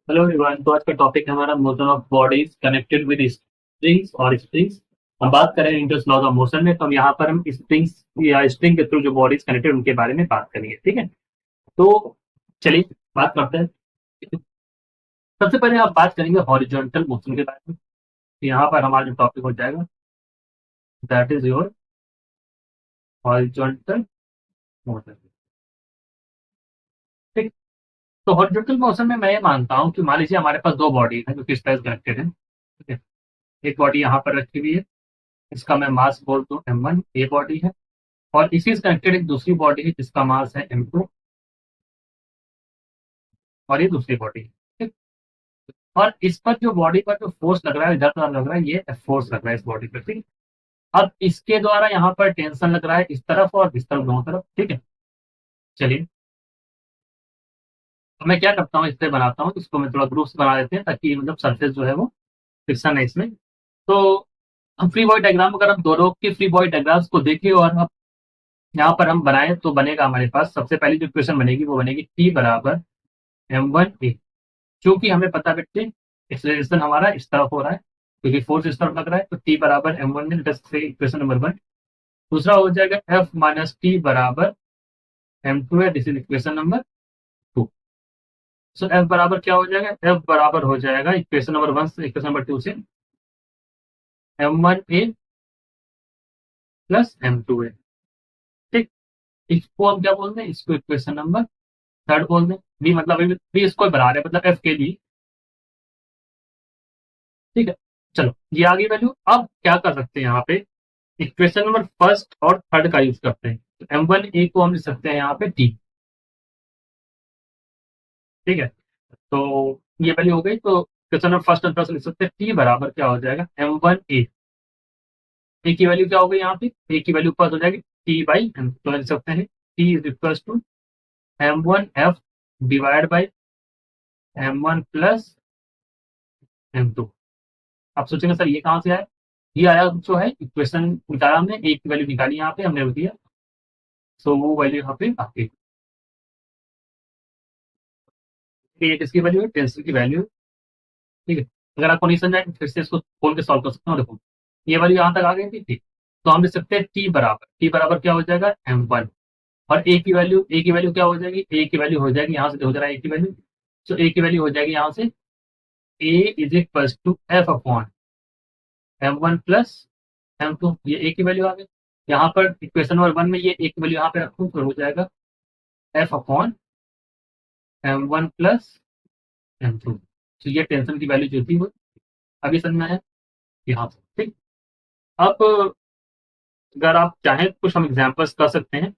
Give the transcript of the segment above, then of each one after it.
Hello everyone. तो आज का टॉपिक है हमारा motion of bodies connected with springs और स्प्रिंग्स। हम बात करें न्यूटन्स लॉज ऑफ मोशन में, तो हम यहाँ पर हम स्प्रिंग्स या स्प्रिंग के थ्रू जो बॉडीज कनेक्टेड उनके बारे में बात करेंगे। ठीक है, तो चलिए बात करते हैं। सबसे पहले आप बात करेंगे हॉरिजॉन्टल मोशन के बारे में। तो यहाँ पर हमारा जो टॉपिक हो जाएगा that is your horizontal motion. ठीक। तो हॉरिजॉन्टल मोशन में मैं ये मानता हूँ कि मान लीजिए हमारे पास दो बॉडी है जो कि इस तरह कनेक्टेड है। ठीक है, एक बॉडी यहाँ पर रखी हुई है, इसका मैं मास बोल दूं m1, ए बॉडी है। और इसी से कनेक्टेड एक दूसरी बॉडी है जिसका मास है m2, और ये दूसरी बॉडी है। ठीक। और इस पर जो बॉडी पर जो फोर्स लग रहा है, इधर तरफ लग रहा है, ये फोर्स लग रहा है इस बॉडी पर। ठीक। अब इसके द्वारा यहाँ पर टेंशन लग रहा है इस तरफ और इस तरफ, दोनों तरफ। ठीक है, चलिए अब मैं क्या करता हूँ, इससे बनाता हूँ, इसको मैं थोड़ा ग्रुप्स बना देते हैं ताकि मतलब सरफेस जो है वो फिक्सन है इसमें। तो हम फ्री बॉडी डायग्राम, अगर हम दोनों के फ्री बॉडी डायग्राम्स को देखें और हम यहाँ पर हम बनाए तो बनेगा हमारे पास सबसे पहली जो इक्वेशन बनेगी वो बनेगी टी बराबर m1 ए। क्योंकि हमें पता है बच्चे एक्सेलरेशन हमारा इस तरफ हो रहा है क्योंकि फोर्स इस तरफ लग रहा है, तो टी बराबर m1 में इक्वेशन नंबर वन। दूसरा हो जाएगा एफ माइनस टी बराबर m2 है, this is equation number two. So F बराबर क्या हो जाएगा, एफ बराबर हो जाएगा इक्वेशन नंबर वन से इक्वेशन नंबर टू से m1 ए प्लस m2 ए। ठीक। इसको हम क्या बोलते हैं, इसको इक्वेशन नंबर थर्ड बोल दें। बी मतलब बी इसको बना रहे हैं, मतलब एफ के लिए। ठीक है, चलो ये आ गई वैल्यू। अब क्या कर सकते हैं यहाँ पे, इक्वेशन नंबर फर्स्ट और थर्ड का यूज करते हैं। तो m1 ए को हम लिख सकते हैं यहाँ पे टी। ठीक है, तो ये वैल्यू हो गई। तो इक्वेशन नंबर फर्स्ट और थर्ड से लिख सकते हैं टी बराबर क्या हो जाएगा m1 ए। ए की वैल्यू क्या हो गई यहाँ पे, ए की वैल्यू पास हो जाएगी टी बाई एम, तो लिख सकते हैं T is equal to m1 F divide by m1 plus m2। आप सोचेंगे सर ये कहाँ से आया, ये आया जो है इक्वेशन निकाला हमने, ए की वैल्यू निकाली यहाँ पे हमने दिया। सो वो वैल्यू यहाँ पे आपकी, ये किसकी वैल्यू है, टेंसिल की वैल्यू। ठीक है, अगर आपको नहीं समझ आए तो फिर से इसको खोल के सॉल्व कर सकते हो। देखो ये वाली यहाँ तक आ गई थी, ठीक। तो हम लिख सकते हैं टी बराबर क्या हो जाएगा m1। और ए की वैल्यू क्या हो जाएगी, ए की वैल्यू हो जाएगी यहाँ से, हो जा रहा है ए की वैल्यू। तो ए की वैल्यू हो जाएगी यहाँ से A is equal to F upon m1 plus m2। ये ए की वैल्यू आ गई। यहाँ पर इक्वेशन नंबर वन में ये ए की वैल्यू यहाँ पे रखूँ तो हो जाएगा F upon m1 plus m2। तो ये टेंशन की वैल्यू जो थी वो अभी समझ में आया यहाँ से। ठीक। अब अगर आप चाहें तो कुछ हम एग्जांपल्स कर सकते हैं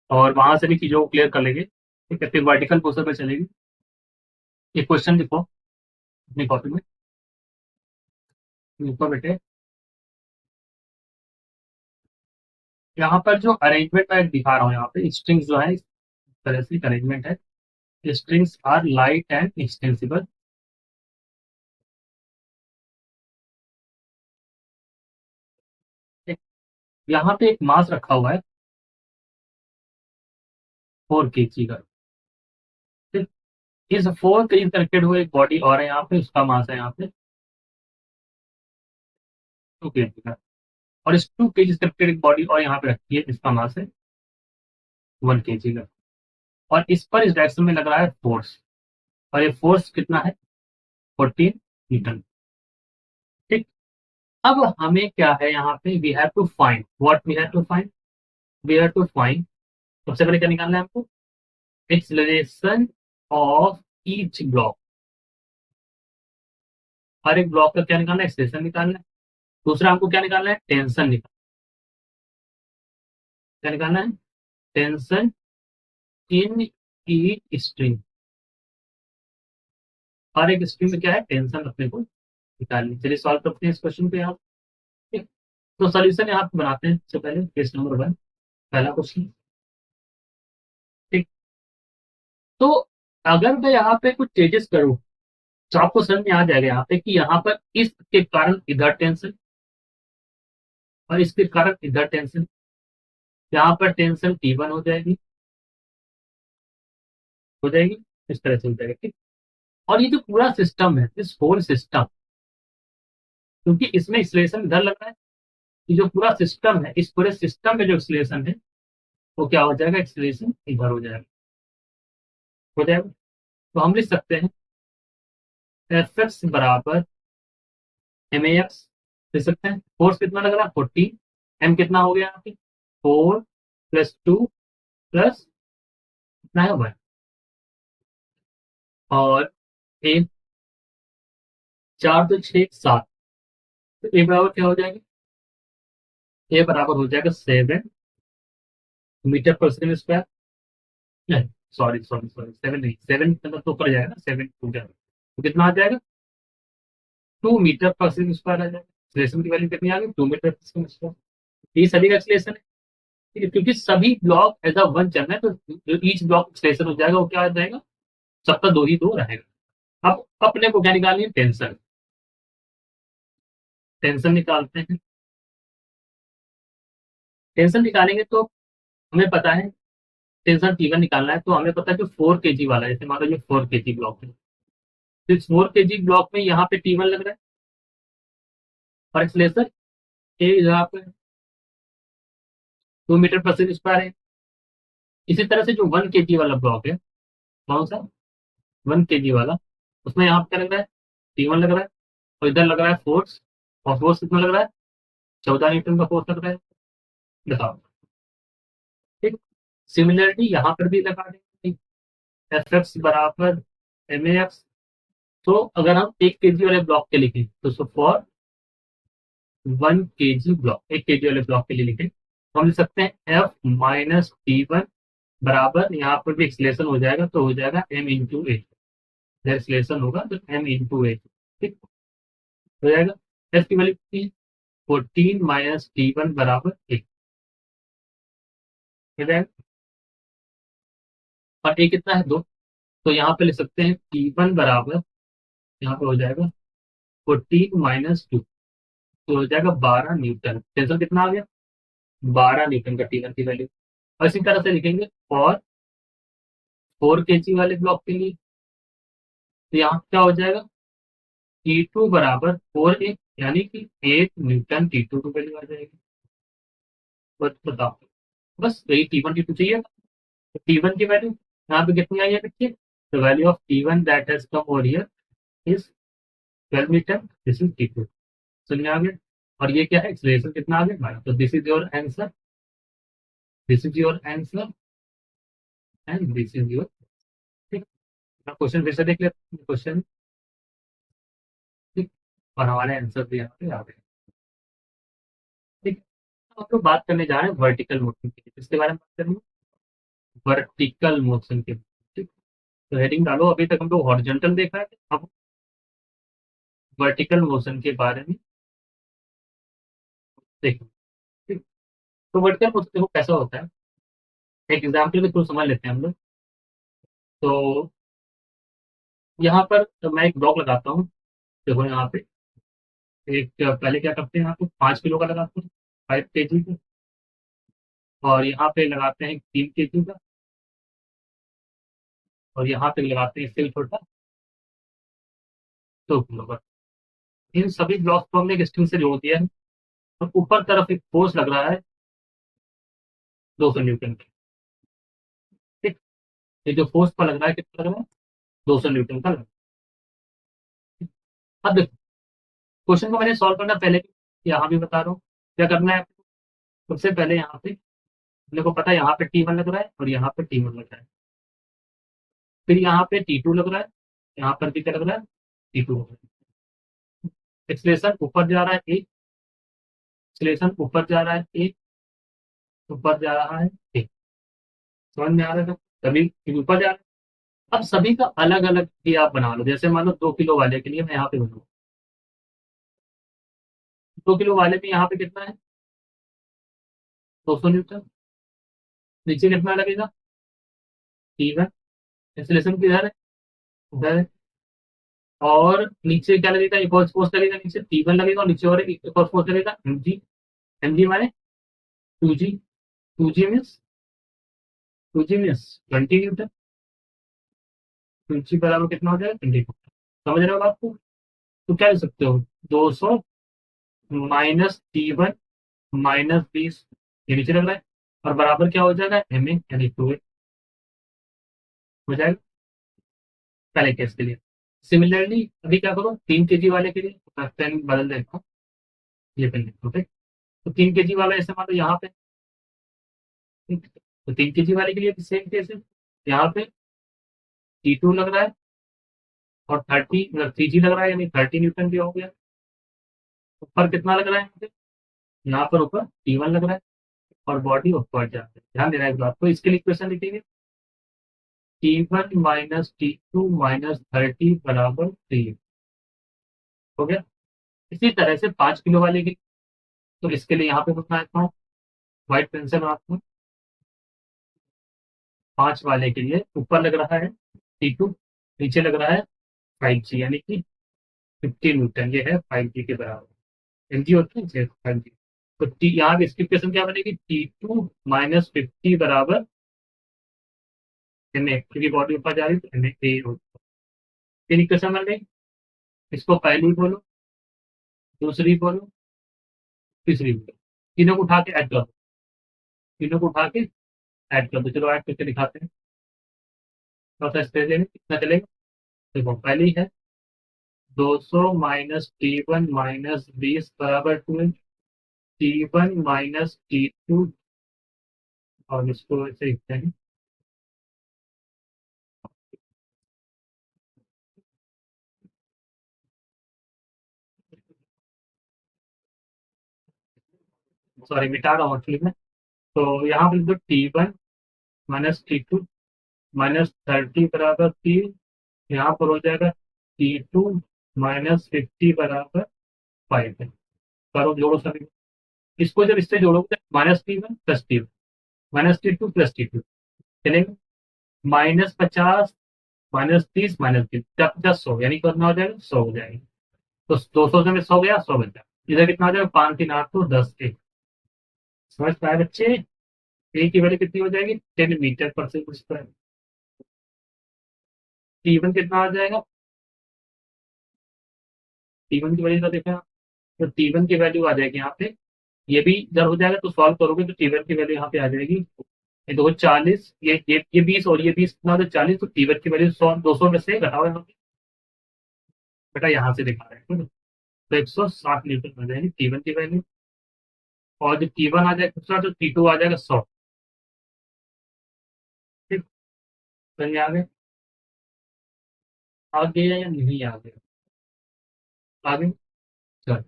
और वहां से भी चीजों को क्लियर कर लेंगे। ठीक है, फिर वर्टिकल प्रोसेस पे चलेगी। एक क्वेश्चन लिखो अपनी कॉपी में, लिखो बेटे। यहाँ पर जो अरेंजमेंट मैं दिखा रहा हूँ, यहाँ पे स्ट्रिंग्स जो है इस तरह से अरेंजमेंट है। Strings are light and extensible. यहाँ पे एक मास रखा हुआ है 4 kg का। ठीक। इस 4 kg कनेक्टेड हुए एक बॉडी और है यहाँ पे, उसका मास है यहाँ पे 2 kg का। और इस 2 kg कनेक्टेड एक बॉडी और यहाँ पे रखी है, इसका मास है 1 kg का। और इस पर इस डायरेक्शन में लग रहा है फोर्स, और ये फोर्स कितना है 14 न्यूटन। ठीक। अब हमें क्या है यहाँ पे, we have to find what we have to find. सबसे पहले क्या निकालना है हमको, एक्सीलरेशन ऑफ ईच ब्लॉक। हर एक ब्लॉक का क्या निकालना है, एक्सीलरेशन निकालना है। दूसरा हमको क्या निकालना है, टेंशन निकालना, क्या निकालना है, टेंशन इन ईच स्ट्रिंग। हर एक स्ट्रिंग में क्या है, टेंशन अपने को निकालनी। चलिए सॉल्व करते हैं इस क्वेश्चन पे यहाँ। ठीक। तो सोल्यूशन यहाँ पे बनाते हैं। सबसे पहले केस नंबर वन, पहला क्वेश्चन। ठीक। तो अगर मैं यहाँ पे कुछ चेंजेस करूँ तो आपको समझ में आ जाएगा यहाँ पे कि यहाँ पर इसके कारण इधर टेंशन और इसके कारण इधर टेंशन। यहाँ पर टेंशन T1 हो जाएगी, इस तरह से हो जाएगा। ठीक। और ये जो पूरा सिस्टम है, दिस होल सिस्टम, क्योंकि इसमें एक्सलेशन इधर लग रहा है, ये जो पूरा सिस्टम है, इस पूरे सिस्टम में जो एक्सलेशन है वो क्या हो जाएगा, एक्सलेशन इधर हो जाएगा। तो हम लिख सकते हैं एफ एक्स बराबर एम ए एक्स, लिख सकते हैं। फोर्स कितना लग रहा है, 14, एम कितना हो गया यहाँ पे, 4 + 2 प्लस कितना है 1, और ए 4 तो 6 7, तो ए बराबर क्या हो जाएगा, ए बराबर हो जाएगा 7 मीटर पर सेकेंड स्क्वायर। नहीं, सॉरी सॉरी सॉरी, 7 नहीं, 7 मतलब तो ऊपर जाएगा ना, 7 टू जाएगा तो कितना आ जाएगा, 2 मीटर पर सेकेंड स्क्वायर आ जाएगा। एक्सलेशन की वैल्यू कितनी आ गई, 2 मीटर पर सेकेंड स्क्वायर। ये सभी का एक्सलेशन है, ठीक है, क्योंकि सभी ब्लॉक एज अ वन चल रहे हैं, तो ईच ब्लॉक एक्सलेशन हो जाएगा, वो क्या आ जाएगा, सबका दो ही दो रहेगा। अब अपने को क्या निकालनी है, टेंशन। टेंशन निकालते हैं। टेंशन निकालेंगे तो हमें पता है, टेंशन टी वन निकालना है, तो हमें पता है कि 4 kg वाला, जैसे मान लो ये 4 kg ब्लॉक है, तो इस 4 kg ब्लॉक में यहाँ पे टी वन लग रहा है, और एक्सलेशन ए यहाँ पे 2 मीटर पर सेकेंड स्क्वायर है। इसी तरह से जो 1 kg वाला ब्लॉक है, कौन सा, 1 kg वाला, उसमें यहाँ पे क्या लग रहा है, टी वन लग रहा है, और इधर लग रहा है फोर्स, और फोर्स कितना लग रहा है, 14 न्यूटन का फोर्स लग रहा है। बताओ, ठीक। सिमिलरली यहाँ पर भी लगा देंगे, एफ एक्स बराबर एम ए एक्स। तो अगर हम 1 kg वाले ब्लॉक के लिखें, तो फॉर 1 kg ब्लॉक, 1 kg वाले ब्लॉक के लिए लिखें, तो हम लिख सकते हैं एफ माइनस टी वन बराबर, यहाँ पर भी एक्सलेशन हो जाएगा, तो हो जाएगा एम इंटू ए, एक्सलेशन होगा तो एम इंटू ए, ठीक हो जाएगा। एफ की वैल्यू कितनी है, 14 - T1 बराबर 1 हो जाएगा, और ए कितना है, 2, तो यहाँ पे लिख सकते हैं T1 बराबर, यहाँ पे हो जाएगा 14 - 2, तो हो जाएगा 12 न्यूटन। टेंशन कितना आ गया, 12 न्यूटन का टी वन की वैल्यू। और इसी तरह से लिखेंगे और 4 kg वाले ब्लॉक के लिए, तो यहाँ क्या हो जाएगा, T2 बराबर 4 यानी कि 8 न्यूटन T2 की वैल्यू आ जाएगी। बस बताओ, बस यही T1 T2 चाहिए। तो T1 की वैल्यू यहाँ पे कितनी आई है बच्चे, the value of T1 that has come over here is 12 metre, this is T2। समझ आ गया। और ये क्या है, एक्सलेशन कितना आ गया भाई, तो this is your answer, this is your answer, and this is your, ठीक। क्वेश्चन फिर से देख लेते हैं क्वेश्चन, ठीक, और हमारे आंसर भी यहाँ पे आ गए, ठीक। अब हम लोग बात करने जा रहे हैं वर्टिकल मोशन की, इसके बारे में बात करेंगे, वर्टिकल मोशन के, ठीक। तो हेडिंग डालो, अभी तक हम लोग हॉरिजॉन्टल देखा है, अब वर्टिकल मोशन के बारे में देखो, ठीक। तो वर्टिकल मोशन देखो कैसा होता है, एक एग्जाम्पल के थ्रू समझ लेते हैं हम लोग। तो यहाँ पर तो मैं एक ब्लॉक लगाता हूँ, देखो यहाँ पे एक, पहले क्या करते हैं, यहाँ पे 5 किलो का लगाते हैं, 5 kg का, और यहाँ पे लगाते हैं 3 kg का, और यहाँ पे लगाते हैं इससे भी छोटा 2 किलो का। इन सभी ब्लॉक को हमने एक स्ट्रिंग से जोड़ दिया है, और ऊपर तरफ एक फोर्स लग रहा है 200 न्यूटन की, ठीक। ये जो फोर्स पर लग रहा है कितना लग रहा है, 200 न्यूटन का लग रहा है। अब देखो, क्वेश्चन को मैंने सॉल्व करना पहले भी, यहाँ भी बता रहा हूँ क्या करना है। सबसे पहले यहाँ पे अपने को पता है, यहाँ पे T1 लग रहा है और यहाँ पे T1 लग रहा है, फिर यहाँ पे T2 लग रहा है, यहाँ पर भी क्या लग रहा है, T2 लग रहा है। एक्सलेशन ऊपर जा रहा है एक, एक्सलेशन ऊपर जा रहा है एक, ऊपर जा रहा है एक, समझ में आ रहा है, सभी ऊपर जा रहा है। अब सभी का अलग अलग भी आप बना लो, जैसे मान लो 2 किलो वाले के लिए मैं यहाँ पे बनाऊँ, 2 किलो वाले में यहाँ पे कितना है, 200 न्यूटन, नीचे कितना लगेगा, T1, एक्सलेशन किधर है, उधर है, और नीचे क्या लगेगा, एक और फोर्स लगेगा, नीचे T1 लगेगा, और नीचे और एक और फोर्स लगेगा mg, mg माने 2g, 2g मीन्स 20 न्यूटन, तो जी बराबर कितना हो जाएगा 20। समझ रहे हो बात को? तो क्या लिख सकते हो, 200 माइनस T1 -20, ये नीचे लग रहा है, और बराबर क्या हो जाएगा एम ए यानी 2A हो जाएगा पहले केस के लिए। सिमिलरली अभी क्या करो 3 kg वाले के लिए, मैं पेन बदल देता हूँ, ये पेन लिखो ठीक। तो 3 kg वाला ऐसे मान लो यहाँ पे, ठीक। तो 3 kg वाले के लिए सेम केस है, यहाँ पे T2 लग रहा है और 30 मतलब 3G लग रहा है, यानी 30 N भी हो गया। ऊपर कितना लग रहा है मुझे, यहाँ पर ऊपर T1 लग रहा है, और बॉडी ऊपर जा रहा है। ध्यान देना इस बात को, इसके लिए इक्वेशन लिखेंगे T1 -T2 -30 बराबर 3 हो गया। इसी तरह से 5 किलो वाले की, तो इसके लिए यहाँ पे मैं बनाता हूँ, व्हाइट पेंसिल बनाता हूँ। 5 वाले के लिए ऊपर लग रहा है T2, नीचे लग रहा है 5G यानी कि 50 N, ये है 5G के बराबर। एमजी होता है 5G। तो टी यहाँ पे इसकी इक्वेशन क्या बनेगी, T2 -50 बराबर एम ए, क्योंकि बॉडी ऊपर जा रही है तो एम ए होता है। फिर इक्वेशन बन गई, इसको पहली बोलो, दूसरी बोलो, तीसरी बोलो, तीनों को उठा के ऐड कर दो, तीनों को उठा के ऐड कर दो। चलो ऐड करके दिखाते हैं, थोड़ा सा स्पेस लेंगे, कितना चलेगा। देखो पहली है 200 -T1 -20 बराबर 2, T1 -T2, और इसको ऐसे लिखते हैं, सॉरी मिटा रहा हूँ एक्चुअली में। तो यहाँ पे लिख दो T1 -T2 -30 बराबर 3, यहाँ पर हो जाएगा T2 -50 बराबर 5 है। करो जोड़ो सभी, इसको जब इससे जोड़ोगे -T1 + T1 -T2 + T2 चलेगा, -50 -30 -30 जब 10 100 यानी कितना हो जाएगा 100 हो जाएगा। तो 200 से में 100 गया, 100 बचा, इधर कितना हो जाएगा 5 3 8 तो 10 एक। समझ पाए बच्चे, ए की वैल्यू कितनी हो जाएगी 10 मीटर/s²। T1 कितना आ जाएगा, T1 की वैल्यू तो देखा, तो T1 की वैल्यू आ जाएगी यहाँ पे, ये भी जब हो जाएगा तो सॉल्व करोगे तो T1 की वैल्यू यहाँ पे आ जाएगी, ये 240, ये 20 और ये 20 कितना, तो 40, तो T1 की वैल्यू 100 200 में से घटाओ यहाँ पे, बेटा यहाँ से दिखा रहे हैं ठीक है? तो 160 न्यूटन आ जाएगी T1 की वैल्यू, और जब T1 आ जाएगा दूसरा तो T2 आ जाएगा 100। ठीक, चलिए आगे, आगे या नहीं आगे, आगे चल।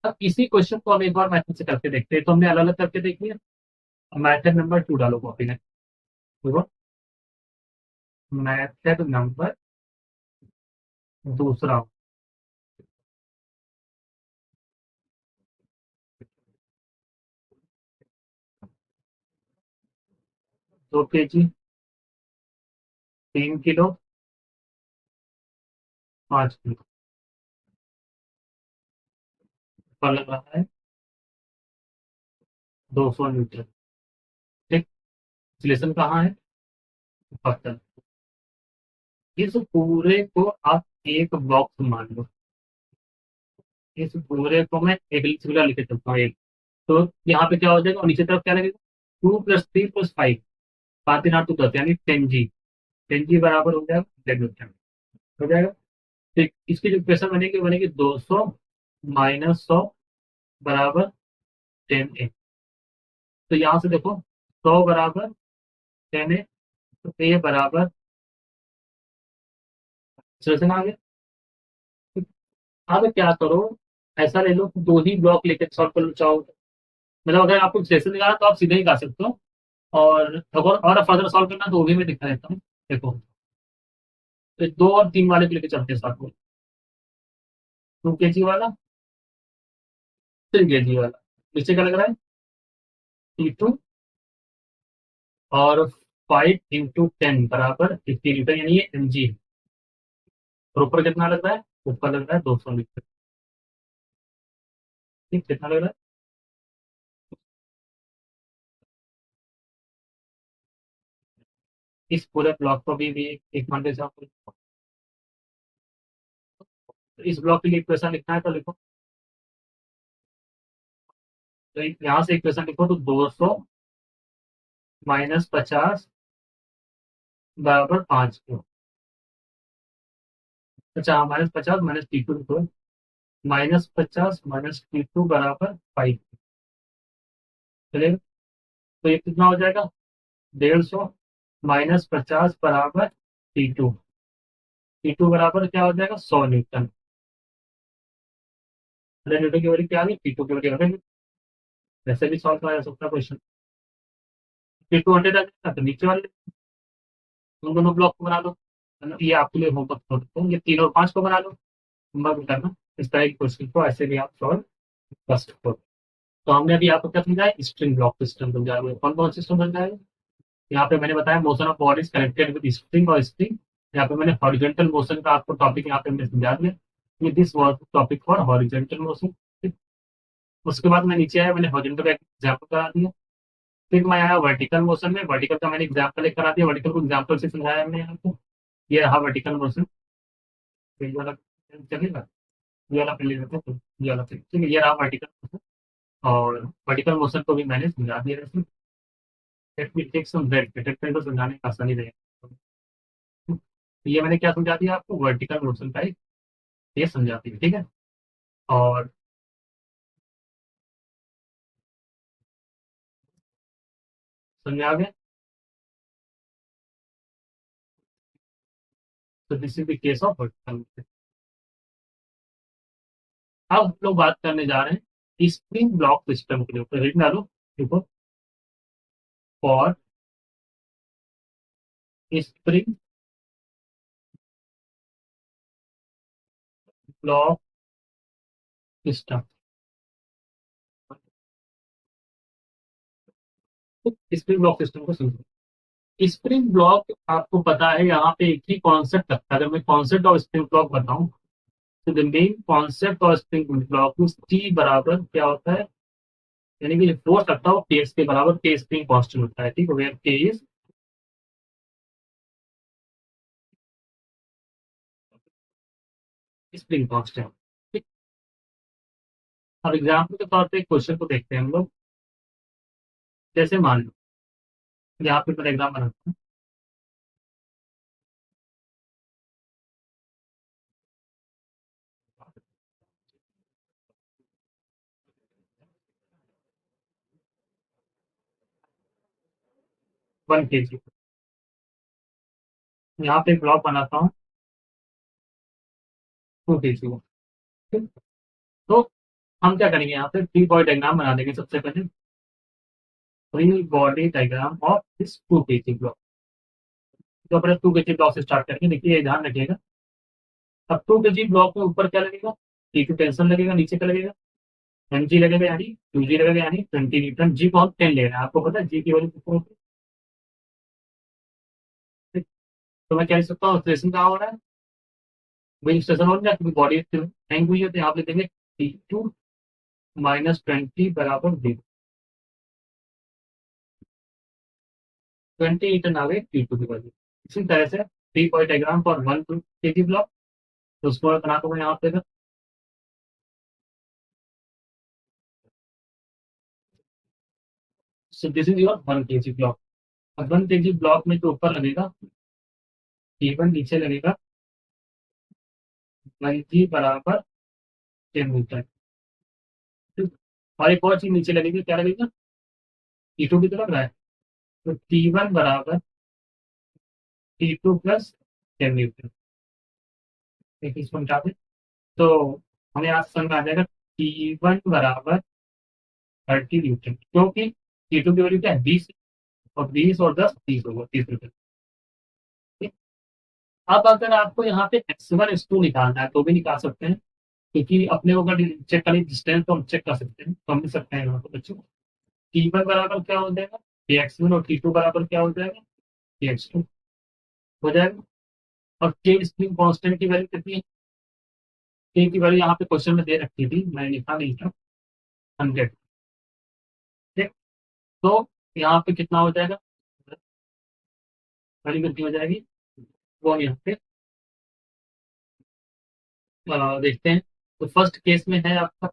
अब इसी क्वेश्चन को हम एक बार मैथड से करके देखते हैं, तो हमने अलग अलग करके देख लिया। मैथड नंबर 2 डालो कॉपी में, देखो मैथड नंबर दूसरा, 2 kg, 3 किलो, 5 किलो, पर लग रहा है 200 न्यूटन। ठीक, सिलेक्शन कहाँ है, पत्थर। इस पूरे को आप एक बॉक्स मान लो, इस पूरे को मैं एक सिंगुलर लिखे चलता हूँ एक। तो यहाँ पे क्या हो जाएगा, और नीचे तरफ क्या लगेगा, 2 + 3 + 5, 5 3 8 तो 10 यानी 10G, 10G बराबर हो जाएगा 100 न्यूटन, हो जाएगा। तो इसकी जो इक्वेशन बनेगी बनेगी 200 -100 बराबर 10A। तो यहाँ से देखो 100 बराबर 10A, तो ए बराबर, सॉल्यूशन आ गया। अब क्या करो, ऐसा ले लो कि 2 ही ब्लॉक लेकर सॉल्व कर लो चाहो तो। मतलब अगर आपको सेशन दिखा तो आप सीधे ही कर सकते हो, और अगर और फर्दर सॉल्व करना तो वो भी मैं दिखा देता हूँ। देखो, तो 2 और 3 वाले को लेकर चलते हैं साथ में, 2 kg वाला, 3 kg वाला, नीचे क्या लग रहा है T2, और 5 × 10 बराबर 50 लीटर, यानी ये mg है। और ऊपर कितना लग रहा है, ऊपर लग रहा है 200 लीटर। ठीक, कितना लग रहा है, इस पूरे ब्लॉक को भी एक मान के तो इस ब्लॉक के लिए इक्वेशन लिखना है तो लिखो। तो यहाँ से इक्वेशन लिखो तो 200 -50 बराबर 5 क्यू। अच्छा, -50 -T2 लिखो। -50 -T2 बराबर 5। चलिए, तो ये कितना हो जाएगा? 150 -50 बराबर T2। T2 बराबर क्या हो जाएगा? 100 न्यूटन। अरे न्यूटन की वैल्यू क्या आ गई? T2 की वैल्यू आ गई। वैसे भी सॉल्व किया जा सकता है क्वेश्चन। T2 100 आ जाएगा तो नीचे वाले उन दोनों ब्लॉक को बना लो, है ना? ये आपके लिए होमवर्क छोड़ देता हूँ, ये 3 और 5 को बना लो, होमवर्क करना। इस तरह के क्वेश्चन को ऐसे भी आप सॉल्व कर सकते हो। तो हमने अभी आपको क्या समझाया? स्ट्रिंग ब्लॉक सिस्टम समझा हुआ है। कौन कौन सिस्टम समझाया? यहाँ पे मैंने बताया motion of bodies connected with spring और स्प्रिंग। यहाँ पे मैंने हॉरिजॉन्टल मोशन का आपको टॉपिक यहाँ पे मैंने समझा दिया। ये this was topic for horizontal motion. उसके बाद मैं नीचे आया, मैंने हॉरिजॉन्टल का एग्जाम्पल करा दिया। फिर मैं आया वर्टिकल मोशन में, वर्टिकल का मैंने एग्जाम्पल एक करा दिया, वर्टिकल को एग्जाम्पल से समझाया मैंने यहाँ पे। ये रहा वर्टिकल मोशन। ये वाला चलेगा, ये वाला पहले लेते हैं, ये वाला ठीक है। ये रहा वर्टिकल मोशन, और वर्टिकल मोशन को भी मैंने समझा दिया है। Let me take some break, को समझाने का आसानी रहेगा। तो ये मैंने क्या समझा दिया आपको? वर्टिकल मोशन का एक ये समझा दिया, ठीक है। और समझ आ गया? तो this is the case of vertical motion. अब हम लोग बात करने जा रहे हैं स्प्रिंग ब्लॉक सिस्टम के ऊपर। रीड डालो, देखो। For spring block system. Spring block system को समझो। स्प्रिंग ब्लॉक आपको पता है, यहाँ पे एक ही कॉन्सेप्ट लगता है। अगर मैं कॉन्सेप्ट ऑफ स्प्रिंग ब्लॉक बताऊं तो the main concept of spring block T बराबर क्या होता है? यानी कि फोर्स लगता है के के बराबर, के स्प्रिंग कांस्टेंट होता है, ठीक है। वेयर के इज स्प्रिंग कांस्टेंट, ठीक। अब एग्जाम्पल के तौर पे क्वेश्चन को देखते हैं हम लोग। जैसे मान लो, यहाँ पे मैं एग्जाम बनाता हूँ। 1 kg, यहाँ पे ब्लॉक बनाता हूँ 2 kg को, ठीक। तो हम क्या करेंगे? यहाँ पे फ्री बॉडी डायग्राम बना देंगे सबसे पहले। Free body diagram of this 2 kg block. तो अपने 2 kg ब्लॉक से स्टार्ट करेंगे। देखिए, ये ध्यान रखिएगा। अब 2 kg ब्लॉक में ऊपर क्या लगेगा? T2 टेंशन लगेगा, नीचे क्या लगेगा? mg लगेगा, यानी 2g लगेगा, यानी 20 न्यूटन। जी को हम 10 ले रहे हैं, आपको पता है जी की वैल्यू कितनी होती है? तो मैं क्या लिख सकता हूँ? स्टेशन कहाँ हो रहा है? वही स्टेशन हो रहा है, क्योंकि बॉडी हैंग हुई है। तो यहाँ पे देंगे T2 -20 बराबर 0। 20 न्यूटन आ गए T2 की वैल्यू। इसी तरह से three point diagram for 1 kg block, तो उसको मैं बना दूंगा यहाँ पे। So this is your 1 kg block. अब 1 kg ब्लॉक में जो ऊपर लगेगा T1, नीचे लगेगा 1g बराबर 10 मीटर, ठीक। और एक और चीज नीचे लगेगी, क्या लगेगा? T2 भी तो लग रहा है। तो T1 बराबर T2 प्लस 10 न्यूटन। एक इसको मिटा दें तो हमें आज समझ में आ जाएगा T1 बराबर 30 न्यूटन, क्योंकि T2 की वैल्यू क्या है? 20। और 20 और 10 30 होगा, 30 न्यूटन, ठीक। अब अगर आपको यहाँ पे x1 x2 निकालना है तो भी निकाल सकते हैं, क्योंकि अपने को अगर चेक करें डिस्टेंस तो हम चेक कर सकते हैं, तो हम भी सकते हैं यहाँ पे बच्चों। T1 बराबर क्या हो जाएगा? X1, और T2 बराबर क्या हो जाएगा? X2 हो जाएगा। और के स्प्रिंग कांस्टेंट की वैल्यू कितनी है? के की वैल्यू यहाँ पे क्वेश्चन में दे रखी थी, मैंने लिखा नहीं था, 100, ठीक। तो यहाँ पे कितना हो जाएगा? वैल्यू कितनी हो जाएगी? वो यहाँ पे देखते हैं। तो फर्स्ट केस में है आपका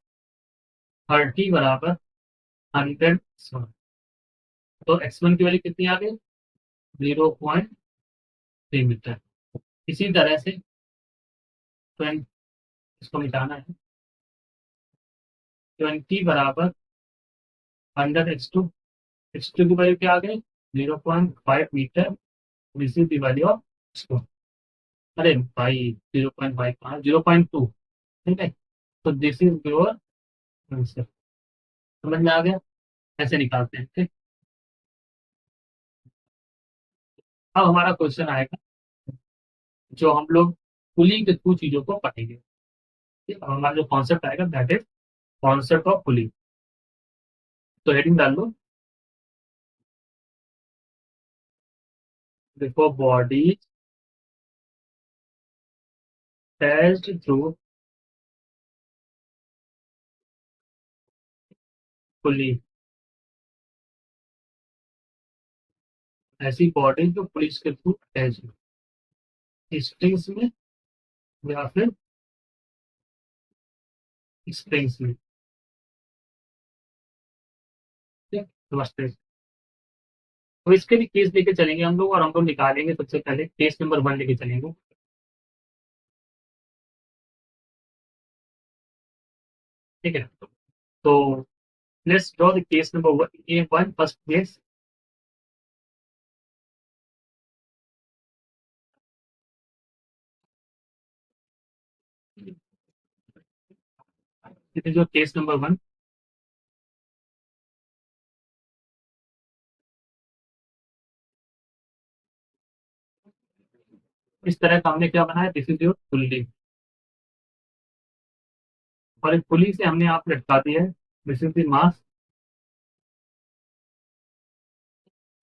30 बराबर 100। तो x1 की वैल्यू कितनी आ गई? 0.3 मीटर। इसी तरह से 20, इसको मिटाना है। 20 बराबर 100 x2 की वैल्यू क्या आ गई? 0.5 metre. This is the value of x2। अरे भाई 0.5 कहाँ, 0.2। ठीक है, तो दिस इज योर आंसर। समझ में आ गया? ऐसे निकालते हैं। ठीक। अब हमारा क्वेश्चन आएगा जो हम लोग पुली के थ्रू चीजों को पढ़ेंगे। ठीक, अब हमारा जो कॉन्सेप्ट आएगा that is concept of pulley. तो हेडिंग डाल लो, देखो बॉडी टेस्ट थ्रू पुली। ऐसी बॉडी जो पुलिस के थ्रू अटैच है स्प्रिंग्स में या फिर स्प्रिंग्स में। ठीक, समझते हैं। तो इसके लिए केस लेके चलेंगे हम लोग, और हम लोग निकालेंगे सबसे पहले केस नंबर 1 लेके चलेंगे। ठीक है, तो let's draw the case number 1 first case. जो केस नंबर 1, इस तरह का हमने क्या बनाया, दिस इज योर पुल्ली। और एक पुली से हमने आप लटका दिया है, this is the mass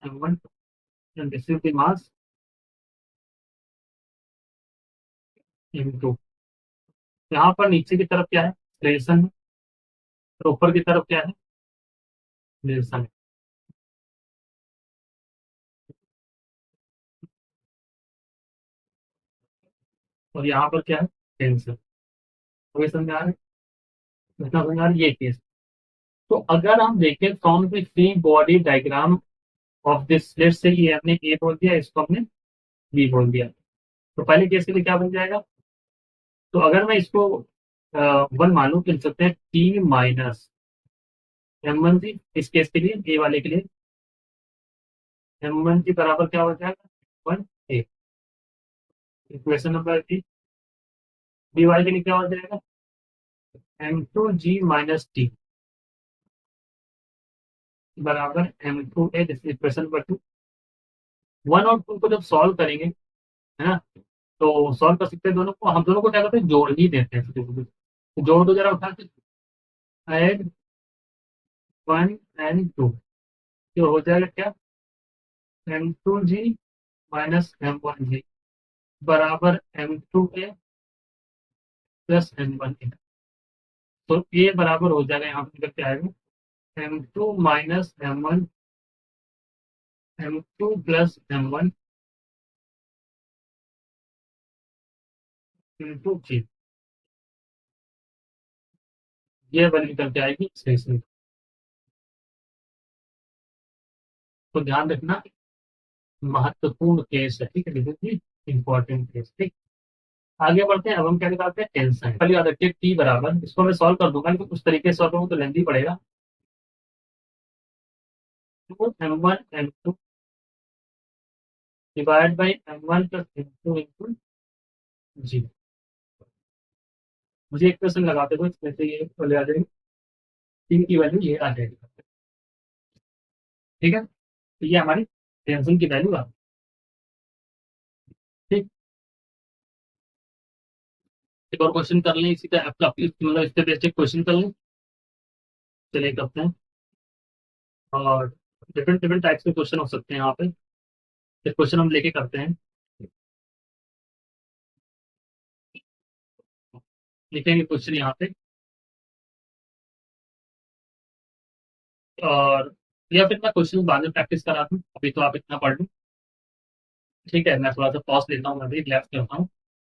m1 and this is the mass m2। यहाँ पर नीचे की तरफ क्या है? रिलेशन है। और ऊपर की तरफ क्या है? रिलेशन है। और यहाँ पर क्या है? टेंशन। तो ये समझ आ रहा है? इतना समझ आ रहा है ये केस। तो अगर हम देखें from the free body diagram of this, let's say ये हमने ए बोल दिया, इसको हमने बी बोल दिया। तो पहले केस के लिए क्या बन जाएगा? तो अगर मैं इसको 1 मानूं तो लिख सकते हैं टी माइनस m1 जी, इस केस के लिए ए वाले के लिए m1 जी बराबर क्या हो जाएगा? 1 a। इक्वेशन नंबर थी। बी वाले के लिए क्या हो जाएगा? m2 g माइनस टी बराबर m2 a। This equation number 2। 1 और 2 को जब सॉल्व करेंगे, है ना, तो सॉल्व कर सकते हैं दोनों को। हम दोनों को क्या करते हैं, जोड़ ही देते हैं। तो जोड़ दो जरा उठा के, एड 1 and 2। तो हो जाएगा क्या? m2 g minus m1 g बराबर m2 a plus m1 a। तो a बराबर हो जाएगा, यहाँ पे निकल के आएगा m2 - m1 m2 plus m1 into g। ये वाली निकल के आएगी स्टेशनरी। तो ध्यान रखना, महत्वपूर्ण केस है। ठीक है, दिस इज इंपॉर्टेंट केस। ठीक, आगे बढ़ते हैं। अब हम क्या निकालते हैं? टेंशन। पहले याद रखिए टी बराबर, इसको मैं सॉल्व कर दूंगा लेकिन उस तरीके से सॉल्व करूँ तो लेंदी पड़ेगा। तो m1 m2 divide by m1 plus m2 into G. मुझे एक क्वेश्चन लगाते दो, इसमें से ये वाले आ जाएगी, टी की वैल्यू ये आ जाएगी। ठीक है, तो ये हमारी टेंशन की वैल्यू आ। ठीक, एक और क्वेश्चन कर लें इसी तरह, मतलब इससे बेसिक क्वेश्चन कर लें। चलिए करते हैं। और डिफरेंट डिफरेंट टाइप्स के क्वेश्चन हो सकते हैं यहाँ पे। एक क्वेश्चन हम लेके करते हैं। लिखेंगे क्वेश्चन यहाँ पे, और या फिर मैं क्वेश्चन बाद में प्रैक्टिस करा दूँ, अभी तो आप इतना पढ़ लो। ठीक है, मैं थोड़ा सा पॉज लेता हूँ, मैं भी रिलैक्स करता हूँ।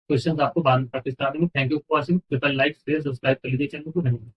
क्वेश्चन आपको बाद में प्रैक्टिस करा देंगे। Thank you for watching. कृपया लाइक शेयर सब्सक्राइब कर लीजिए चैनल को। धन्यवाद।